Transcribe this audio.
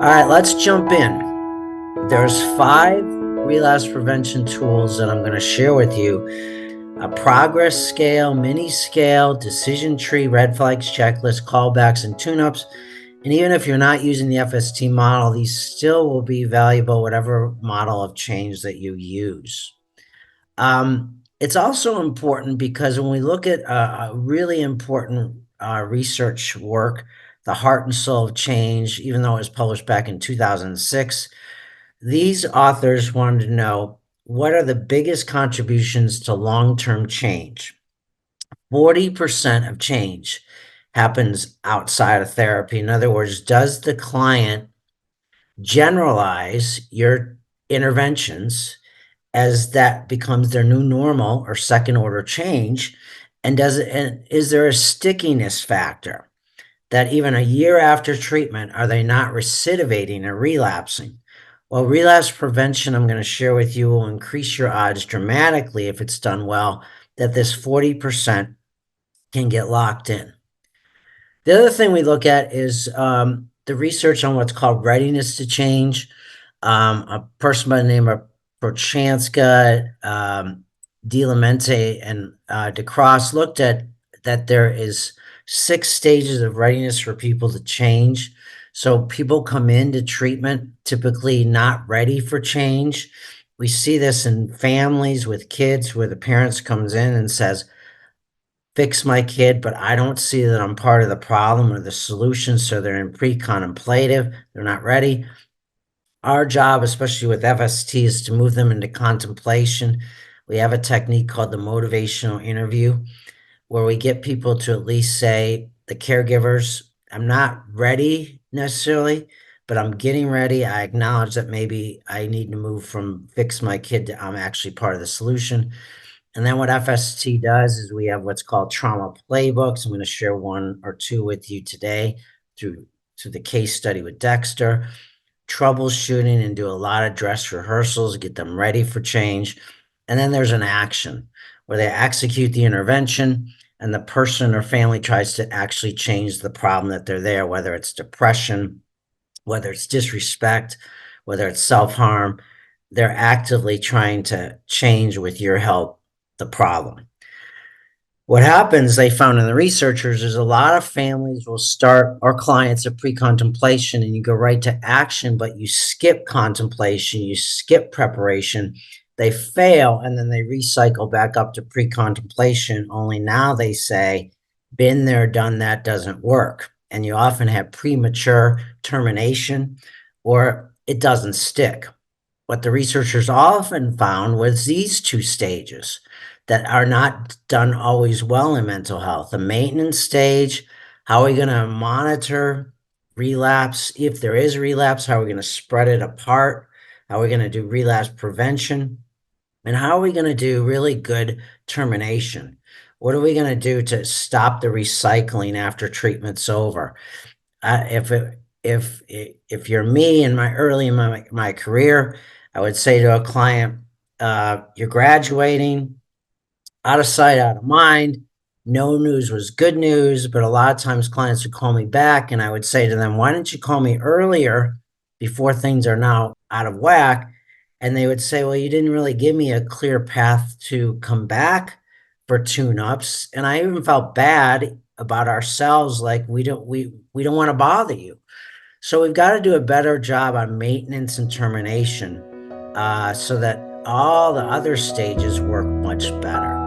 All right, let's jump in. There's 5 relapse prevention tools that I'm going to share with you: a progress scale, mini scale, decision tree, red flags checklist, callbacks and tune-ups. And even if you're not using the FST model, these still will be valuable, whatever model of change that you use. It's also important because when we look at a really important research work, The Heart and Soul of Change, even though it was published back in 2006, these authors wanted to know, what are the biggest contributions to long-term change? 40% of change happens outside of therapy. In other words, does the client generalize your interventions as that becomes their new normal or second order change? And is there a stickiness factor that even a year after treatment, are they not recidivating or relapsing? Well, relapse prevention, I'm going to share with you, will increase your odds dramatically if it's done well, that this 40% can get locked in. The other thing we look at is the research on what's called readiness to change. A person by the name of Prochanska, DeLamente, and DeCross looked at that there is 6 stages of readiness for people to change. So people come into treatment typically not ready for change. We see this in families with kids where the parents comes in and says, fix my kid, but I don't see that I'm part of the problem or the solution. So they're in pre-contemplative, they're not ready. Our job, especially with FST, is to move them into contemplation. We have a technique called the motivational interview, where we get people to at least say, the caregivers, I'm not ready necessarily, but I'm getting ready. I acknowledge that maybe I need to move from fix my kid to I'm actually part of the solution. And then what FST does is we have what's called trauma playbooks. I'm going to share 1 or 2 with you today through the case study with Dexter. Troubleshooting and do a lot of dress rehearsals, get them ready for change. And then there's an action where they execute the intervention and the person or family tries to actually change the problem that they're there, whether it's depression, whether it's disrespect, whether it's self-harm. They're actively trying to change, with your help, the problem. What happens, they found in the researchers, is a lot of families will start, our clients, at pre-contemplation, and you go right to action, but you skip contemplation, you skip preparation. They fail, and then they recycle back up to pre-contemplation, only now they say, been there, done that, doesn't work. And you often have premature termination, or it doesn't stick. What the researchers often found was these 2 stages that are not done always well in mental health. The maintenance stage, how are we going to monitor relapse? If there is relapse, how are we going to spread it apart? How are we going to do relapse prevention? And how are we going to do really good termination? What are we going to do to stop the recycling after treatment's over? If you're me in my career, I would say to a client, you're graduating, out of sight, out of mind. No news was good news, but a lot of times clients would call me back and I would say to them, why didn't you call me earlier before things are now out of whack? And they would say, well, you didn't really give me a clear path to come back for tune-ups. And I even felt bad about ourselves, like we don't want to bother you. So we've got to do a better job on maintenance and termination, so that all the other stages work much better.